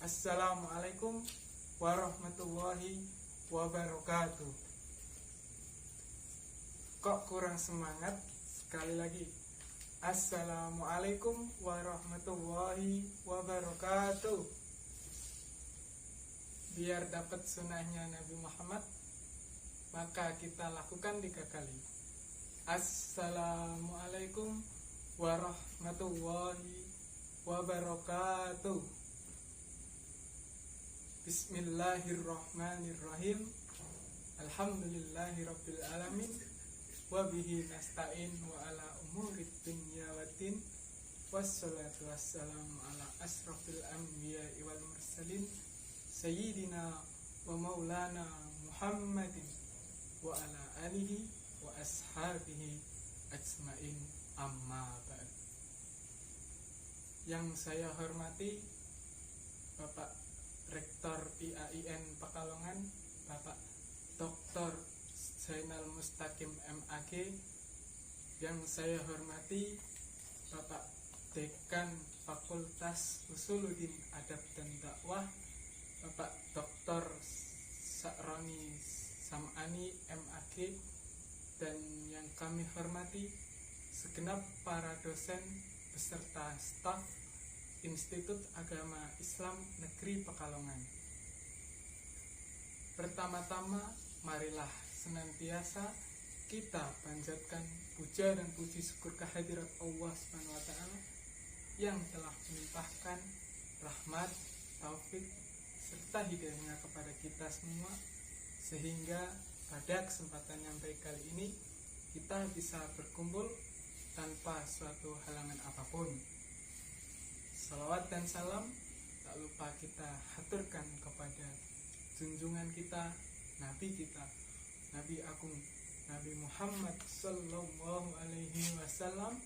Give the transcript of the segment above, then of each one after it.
Assalamualaikum warahmatullahi wabarakatuh. Kok kurang semangat? Sekali lagi. Assalamualaikum warahmatullahi wabarakatuh. Biar dapat sunnahnya Nabi Muhammad, maka kita lakukan 3 kali. Assalamualaikum warahmatullahi wabarakatuh. Bismillahirrahmanirrahim. Alhamdulillahirabbil alamin. Wabihi nasta'in wa ala umurid dunya waddin. Wassalatu wassalamu ala asrafil anbiya'i wal mursalin sayyidina wa maulana Muhammadin wa ala alihi wa ashabihi ajmain, amma ba'd. Yang saya hormati Bapak Rektor IAIN Pekalongan, Bapak Dr. Zainal Mustaqim MAG. Yang saya hormati Bapak Dekan Fakultas Usuluddin Adab dan Dakwah, Bapak Dr. Sa'roni Sam'ani MAG. Dan yang kami hormati segenap para dosen beserta staf Institut Agama Islam Negeri Pekalongan. Pertama-tama, marilah senantiasa kita panjatkan puja dan puji syukur kehadirat Allah SWT yang telah melimpahkan rahmat, taufik, serta hidayahnya kepada kita semua, sehingga pada kesempatan yang baik kali ini kita bisa berkumpul tanpa suatu halangan apapun. Salawat dan salam tak lupa kita haturkan kepada junjungan kita, Nabi kita, Nabi Agung Nabi Muhammad Sallallahu Alaihi Wasallam,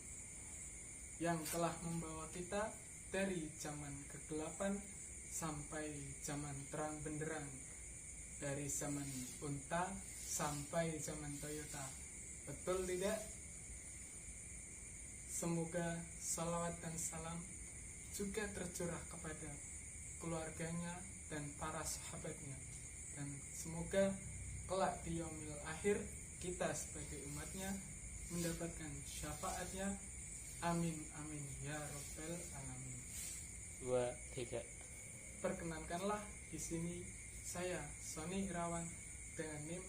yang telah membawa kita dari zaman kegelapan sampai zaman terang benderang, dari zaman unta sampai zaman Toyota. Betul tidak? Semoga salawat dan salam juga tercurah kepada keluarganya dan para sahabatnya, dan semoga kelak di yaumil akhir kita sebagai umatnya mendapatkan syafaatnya. Amin amin ya rabbal alamin. 2, 3. Perkenankanlah di sini saya Sony Irawan dengan NIM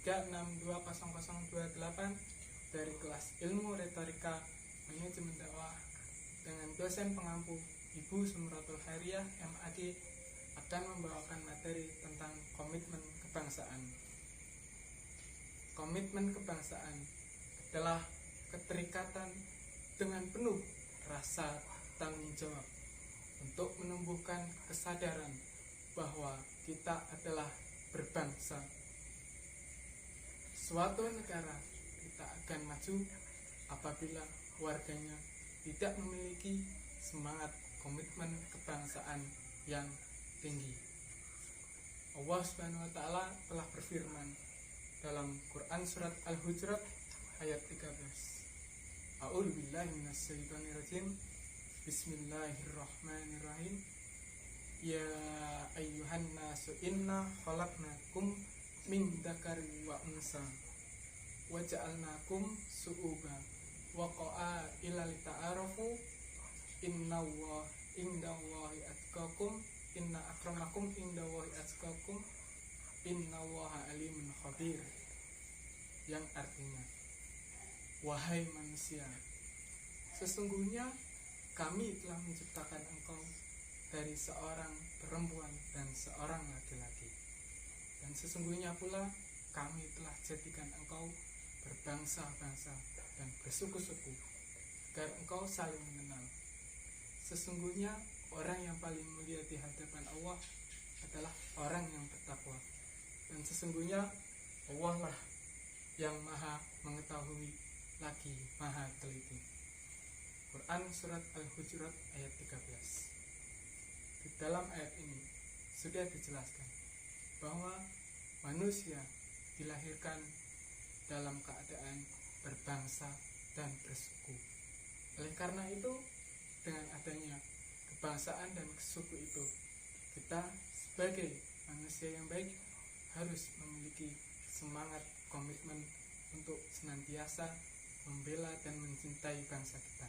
36200028 dari kelas Ilmu Retorika Manajemen Dakwah dengan dosen pengampu Ibu Sumratul Khairiyah MAG, akan membawakan materi tentang komitmen kebangsaan. Komitmen kebangsaan adalah keterikatan dengan penuh rasa tanggung jawab untuk menumbuhkan kesadaran bahwa kita adalah berbangsa. Suatu negara kita akan maju apabila warganya tidak memiliki semangat komitmen kebangsaan yang tinggi. Allah Subhanahu wa taala telah berfirman dalam Quran surat Al-Hujurat ayat 13. A'udzubillahi minasyaitonirrajim. Bismillahirrahmanirrahim. Ya ayyuhan nasu inna khalaqnakum min dzakarin wa unsa wa ja'alnakum syu'uban wa qabaila lita'arafu innallaha indallahi atqakum inna akramakum indallahi atqakum innallaha alimun khabir. Yang artinya, wahai manusia, sesungguhnya kami telah menciptakan engkau dari seorang perempuan dan seorang laki-laki, dan sesungguhnya pula kami telah jadikan engkau berbangsa-bangsa dan bersuku-suku agar engkau saling mengenal. Sesungguhnya orang yang paling mulia di hadapan Allah adalah orang yang bertakwa, dan sesungguhnya Allah lah yang maha mengetahui lagi maha teliti. Quran surat Al-Hujurat ayat 13. Di dalam ayat ini sudah dijelaskan bahwa manusia dilahirkan dalam keadaan berbangsa dan bersuku. Oleh karena itu, dengan adanya kebangsaan dan suku itu, kita sebagai manusia yang baik harus memiliki semangat komitmen untuk senantiasa membela dan mencintai bangsa kita.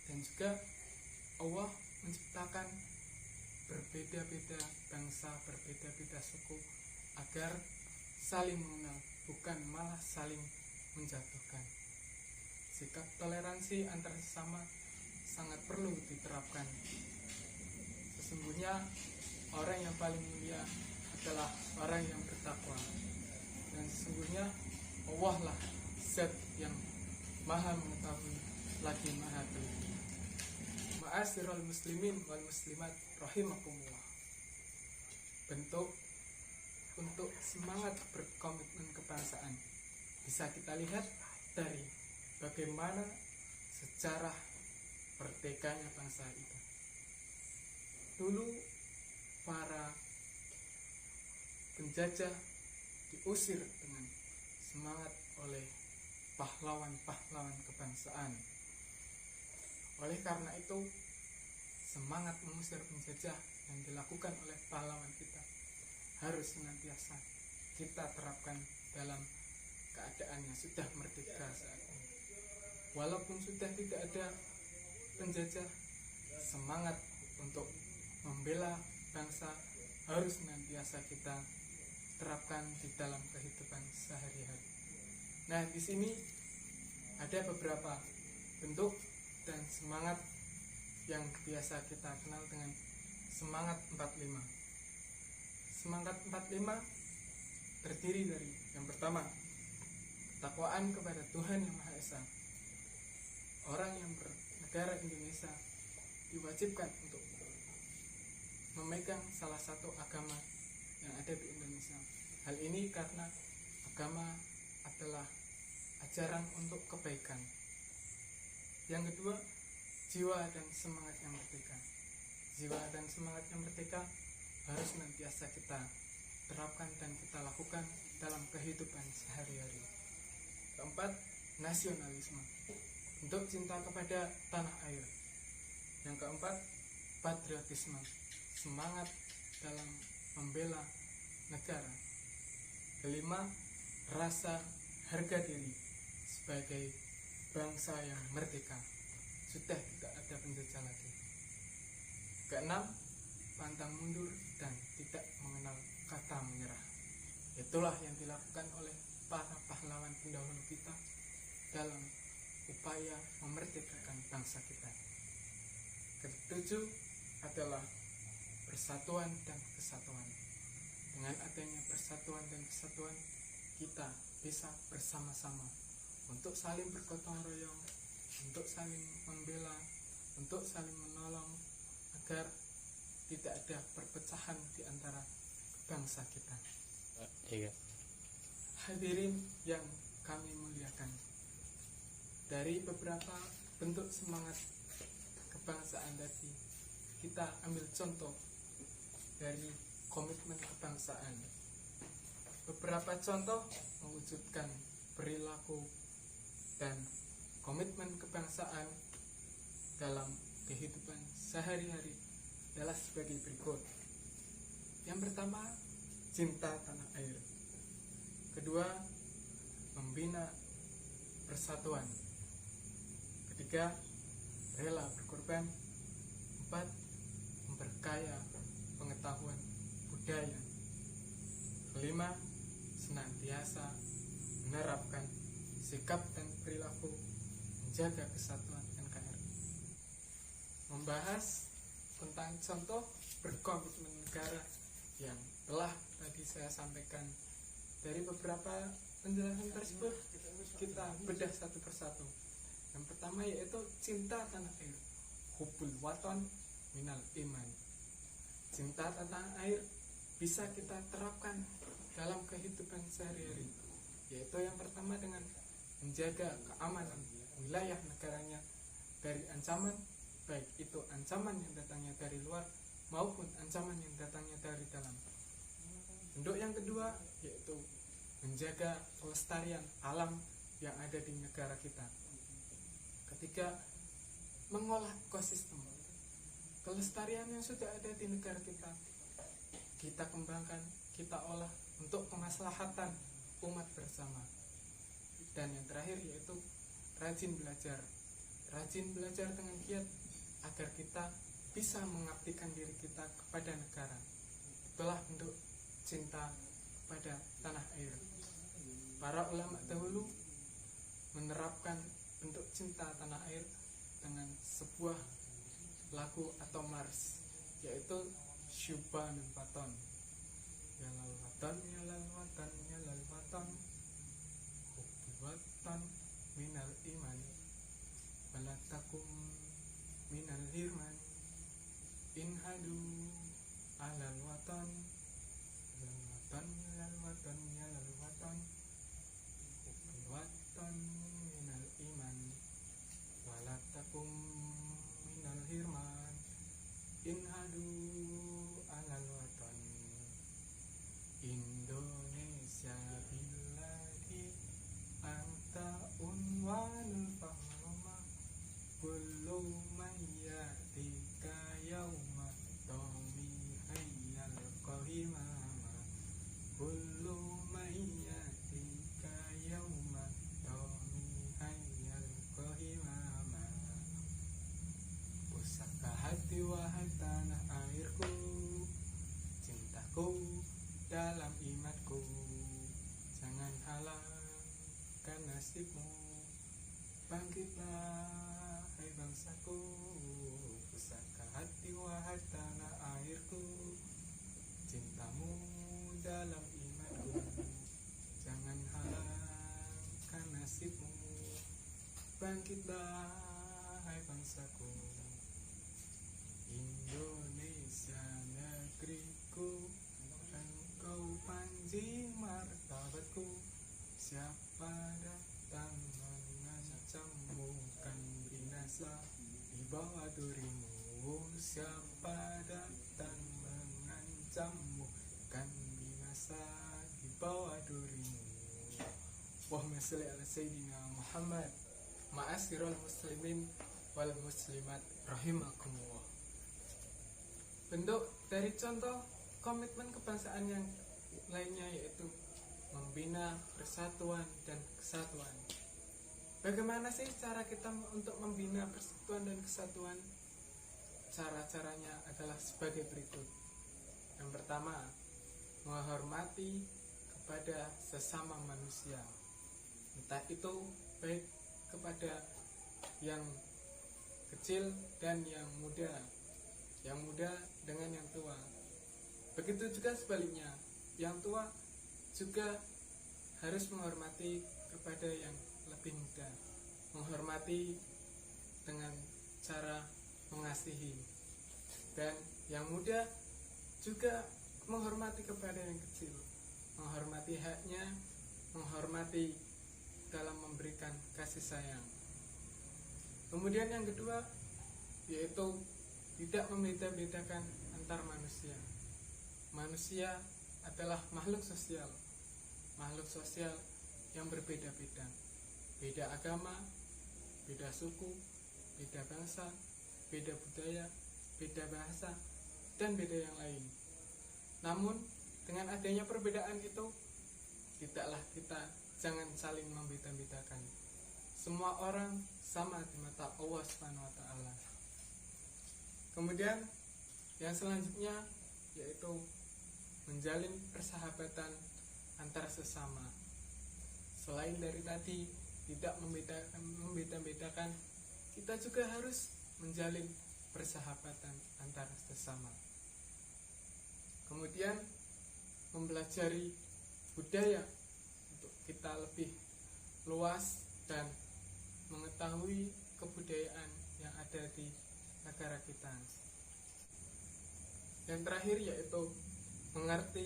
Dan juga Allah menciptakan berbeda-beda bangsa, berbeda-beda suku agar saling mengenal, bukan malah saling menjatuhkan. Sikap toleransi antar sesama sangat perlu diterapkan. Sesungguhnya orang yang paling mulia adalah orang yang bertakwa, dan sesungguhnya Allah lah Zat yang maha mengetahui lagi maha teliti. Ma'asyiral muslimin wal muslimat rahimakumullah. Bentuk untuk semangat berkomitmen kebangsaan bisa kita lihat dari bagaimana sejarah merdekanya bangsa itu. Dulu para penjajah diusir dengan semangat oleh pahlawan-pahlawan kebangsaan. Oleh karena itu, semangat mengusir penjajah yang dilakukan oleh pahlawan kita harus senantiasa kita terapkan dalam keadaan yang sudah merdeka saat ini. Walaupun sudah tidak ada penjajah, semangat untuk membela bangsa harus senantiasa kita terapkan di dalam kehidupan sehari-hari. Nah, di sini ada beberapa bentuk dan semangat yang biasa kita kenal dengan semangat 45. Semangat 45 terdiri dari yang pertama, ketakwaan kepada Tuhan Yang Maha Esa. Orang yang bernegara Indonesia diwajibkan untuk memegang salah satu agama yang ada di Indonesia. Hal ini karena agama adalah ajaran untuk kebaikan. Yang kedua, jiwa dan semangat yang merdeka. Jiwa dan semangat yang merdeka harus senantiasa kita terapkan dan kita lakukan dalam kehidupan sehari-hari. Keempat, nasionalisme, untuk cinta kepada tanah air. Yang keempat, patriotisme, semangat dalam membela negara. Kelima, rasa harga diri sebagai bangsa yang merdeka, sudah tidak ada penjajah lagi. Keenam, pantang mundur dan tidak mengenal kata menyerah. Itulah yang dilakukan oleh para pahlawan pendahulu kita dalam upaya memerdekakan bangsa kita. Ketujuh adalah persatuan dan kesatuan. Dengan adanya persatuan dan kesatuan, kita bisa bersama-sama untuk saling bergotong royong, untuk saling membela, untuk saling menolong, agar tidak ada perpecahan di antara bangsa kita. Hadirin yang kami muliakan, dari beberapa bentuk semangat kebangsaan tadi, kita ambil contoh dari komitmen kebangsaan. Beberapa contoh mewujudkan perilaku dan komitmen kebangsaan dalam kehidupan sehari-hari adalah sebagai berikut. Yang pertama, cinta tanah air. Kedua, membina persatuan. Ketiga, rela berkorban. Empat, memperkaya pengetahuan budaya. Kelima, senantiasa menerapkan sikap dan perilaku menjaga kesatuan NKRI. Membahas tentang contoh berkomitmen negara yang telah tadi saya sampaikan, dari beberapa penjelasan tersebut kita bedah satu persatu. Yang pertama yaitu cinta tanah air, hubbul waton minal iman. Cinta tanah air bisa kita terapkan dalam kehidupan sehari-hari, yaitu yang pertama dengan menjaga keamanan wilayah negaranya dari ancaman, baik itu ancaman yang datangnya dari luar maupun ancaman yang datangnya dari dalam. Bentuk yang kedua yaitu menjaga kelestarian alam yang ada di negara kita. Ketiga, mengolah ekosistem. kelestarian yang sudah ada di negara kita kembangkan, kita olah untuk kemaslahatan umat bersama. Dan yang terakhir yaitu rajin belajar dengan giat agar kita bisa mengabdikan diri kita kepada negara. Itulah bentuk cinta pada tanah air. Para ulama dahulu menerapkan bentuk cinta tanah air dengan sebuah lagu atau mars, yaitu Syubanul Waton. Yalal watan, yalal watan, yalal watan, hubbi watan minal iman, walatakum minal hirman, inhadu alal watan, yalal watan, yalal watan, yalal watan, hubbi watan minal iman, walatakum minal hirman, inhadu alal watan. Indonesia biladi anta unwanul fahroma, kullu mayyatika yauma tomi hayyal qahimama, kullu mayyatika yauma tomi hayyal qahimama. Pusaka hati wahai tanah airku, cintaku dalam imanku, jangan halangkan nasibmu. Bangkitlah hai bangsaku, pusaka hati wahai tanah airku, cintamu dalam imanku, jangan halangkan nasibmu. Bangkitlah hai bangsaku. Indonesia negeriku, engkau panji martabatku. Siapa datang mengancammu kan binasa di bawah durimu. Siapa datang mengancammu kan binasa di bawah durimu. Allahumma sholli ala sayyidina Muhammad. Ma'asyiral muslimin wal muslimat rahimakumullah. Bentuk dari contoh komitmen kebangsaan yang lainnya yaitu membina persatuan dan kesatuan. Bagaimana sih cara kita untuk membina persatuan dan kesatuan? Cara-caranya adalah sebagai berikut. Yang pertama, menghormati kepada sesama manusia, entah itu baik kepada yang kecil dan yang muda dengan yang tua. Begitu juga sebaliknya, yang tua juga harus menghormati kepada yang lebih muda, menghormati dengan cara mengasihi, dan yang muda juga menghormati kepada yang kecil, menghormati haknya, menghormati dalam memberikan kasih sayang. Kemudian yang kedua yaitu tidak membeda-bedakan antar manusia. Manusia adalah makhluk sosial yang berbeda-beda, beda agama, beda suku, beda bangsa, beda budaya, beda bahasa, dan beda yang lain. Namun dengan adanya perbedaan itu, jangan saling membeda-bedakan. Semua orang sama di mata Allah SWT. Kemudian yang selanjutnya yaitu menjalin persahabatan antar sesama. Selain dari tadi tidak membeda-bedakan, kita juga harus menjalin persahabatan antar sesama. Kemudian mempelajari budaya untuk kita lebih luas dan mengetahui kebudayaan yang ada di negara kita. Yang terakhir yaitu mengerti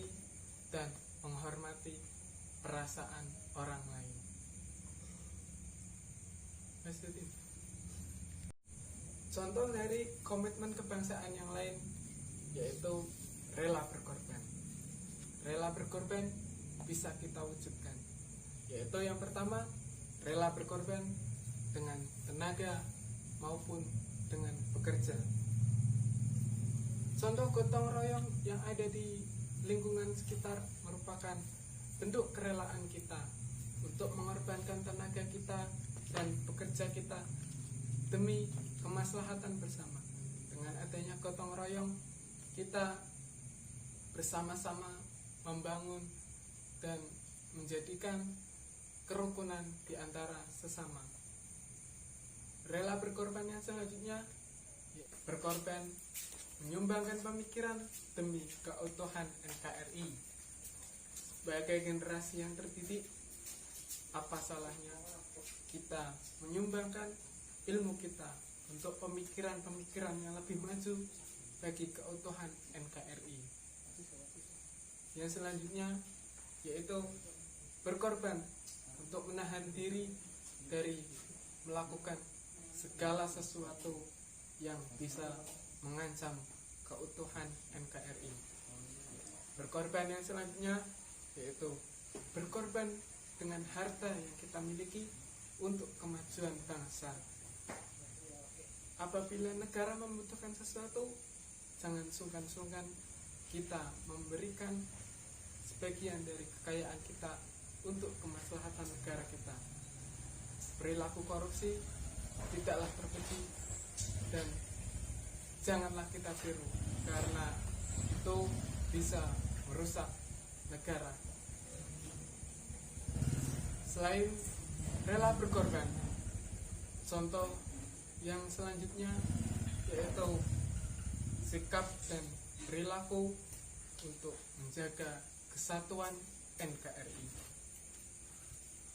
dan menghormati perasaan orang lain. Contoh dari komitmen kebangsaan yang lain yaitu rela berkorban. Rela berkorban bisa kita wujudkan, yaitu yang pertama, rela berkorban dengan tenaga maupun dengan bekerja. Contoh gotong royong yang ada di lingkungan sekitar merupakan bentuk kerelaan kita untuk mengorbankan tenaga kita dan bekerja kita demi kemaslahatan bersama. Dengan adanya gotong royong, kita bersama-sama membangun dan menjadikan kerukunan di antara sesama. Rela berkorban yang selanjutnya, berkorban menyumbangkan pemikiran demi keutuhan NKRI. Sebagai generasi yang terdidik, apa salahnya kita menyumbangkan ilmu kita untuk pemikiran-pemikiran yang lebih maju bagi keutuhan NKRI. Yang selanjutnya yaitu berkorban untuk menahan diri dari melakukan segala sesuatu yang bisa mengancam keutuhan NKRI. Berkorban yang selanjutnya yaitu berkorban dengan harta yang kita miliki untuk kemajuan bangsa. Apabila negara membutuhkan sesuatu, jangan sungkan-sungkan kita memberikan sebagian dari kekayaan kita untuk kemaslahatan negara kita. Perilaku korupsi tidaklah terpuji dan janganlah kita tiru, karena itu bisa merusak negara. Selain rela berkorban, contoh yang selanjutnya yaitu sikap dan perilaku untuk menjaga kesatuan NKRI.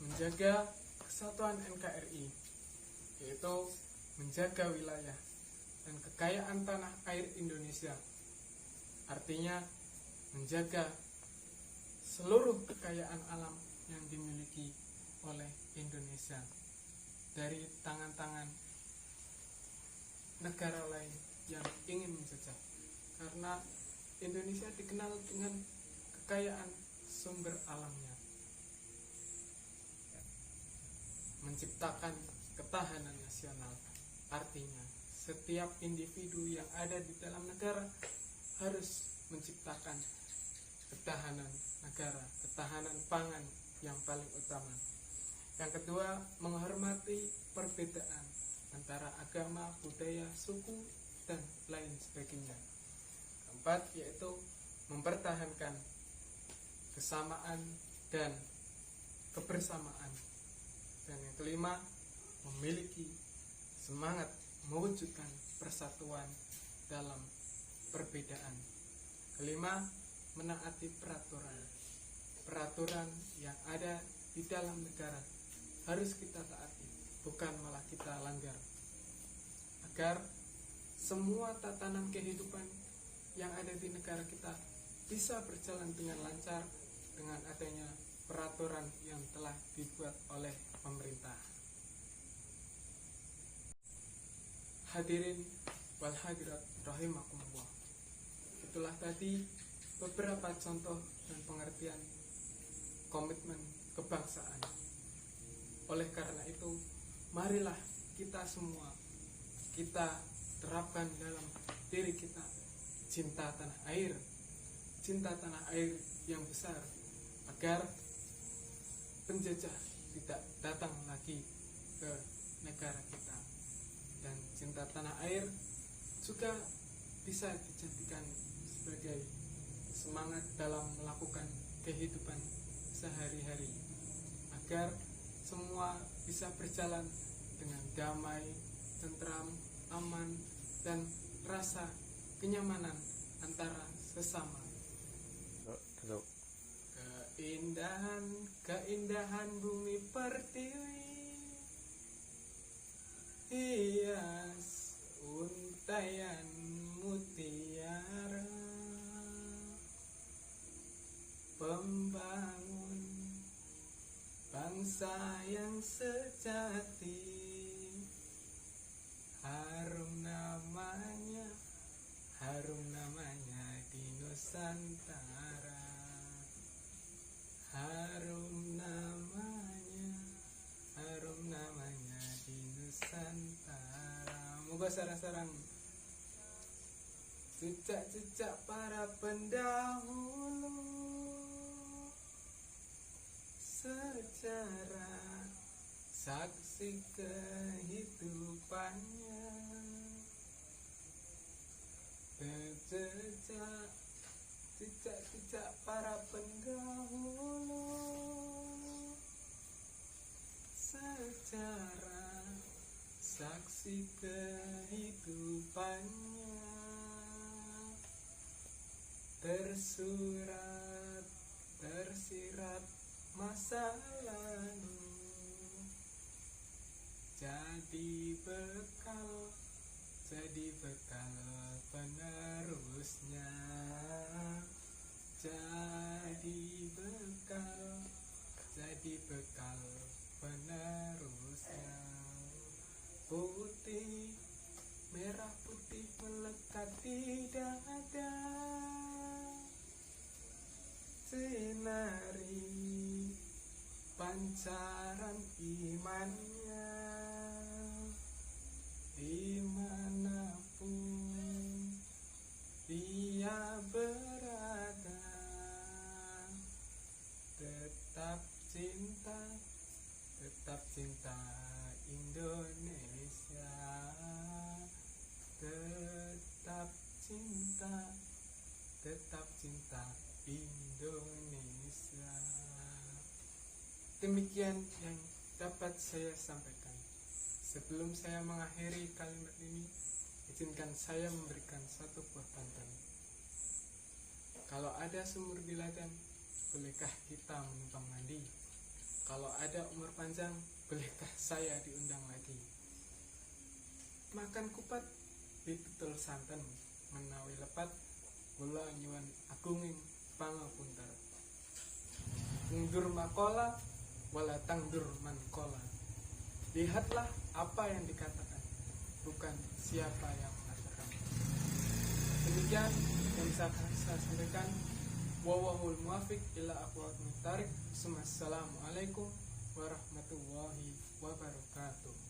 Menjaga kesatuan NKRI yaitu menjaga wilayah dan kekayaan tanah air Indonesia. Artinya menjaga seluruh kekayaan alam yang dimiliki oleh Indonesia dari tangan-tangan negara lain yang ingin menjajah. Karena Indonesia dikenal dengan kekayaan sumber alamnya. Menciptakan ketahanan nasional, artinya setiap individu yang ada di dalam negara harus menciptakan ketahanan negara, ketahanan pangan yang paling utama. Yang kedua, menghormati perbedaan antara agama, budaya, suku, dan lain sebagainya. Keempat, yaitu mempertahankan kesamaan dan kebersamaan. Dan yang kelima, memiliki semangat mewujudkan persatuan dalam perbedaan. Kelima, menaati peraturan yang ada di dalam negara harus kita taati, bukan malah kita langgar, agar semua tatanan kehidupan yang ada di negara kita bisa berjalan dengan lancar dengan adanya peraturan yang telah dibuat oleh pemerintah. Hadirin wal hadirat rahimakumullah. Itulah tadi beberapa contoh dan pengertian komitmen kebangsaan. Oleh karena itu, marilah kita semua kita terapkan dalam diri kita cinta tanah air yang besar, agar penjajah tidak datang lagi ke negara kita. Dan cinta tanah air juga bisa dijadikan sebagai semangat dalam melakukan kehidupan sehari-hari, agar semua bisa berjalan dengan damai, tentram, aman, dan rasa kenyamanan antara sesama. Keindahan bumi pertiwi, hias untayan mutiara, pembangun bangsa yang sejati, harum namanya di Nusantara, harum namanya di Nusantara. Moga sarang-sarang jejak-jejak para pendahulu, sejarah saksi kehidupannya, jejak-jejak para pendahulu, sejarah saksi kehidupannya, tersirat masa lalu, jadi bekal penerusnya, jadi bekal penerusnya. Putih, merah putih melekat di dada, sinari pancaran imannya, dimanapun dia berada, tetap cinta Indonesia, tetap cinta Indonesia. Demikian yang dapat saya sampaikan. Sebelum saya mengakhiri kalimat ini, izinkan saya memberikan satu buah pantun. Kalau ada sumur di ladang, bolehkah kita menumpang mandi? Kalau ada umur panjang, bolehkah saya diundang lagi? Makan kupat, ditutul santen, menawi lepat, kula nyuwun agunging pangapunten. Ngdur makola, wala tangdur mankola. Lihatlah apa yang dikatakan, bukan siapa yang mengatakan. Demikian yang bisa saya sampaikan. Wallahul muwaffiq ila aqwamit thariq. Assalamualaikum warahmatullahi wabarakatuh.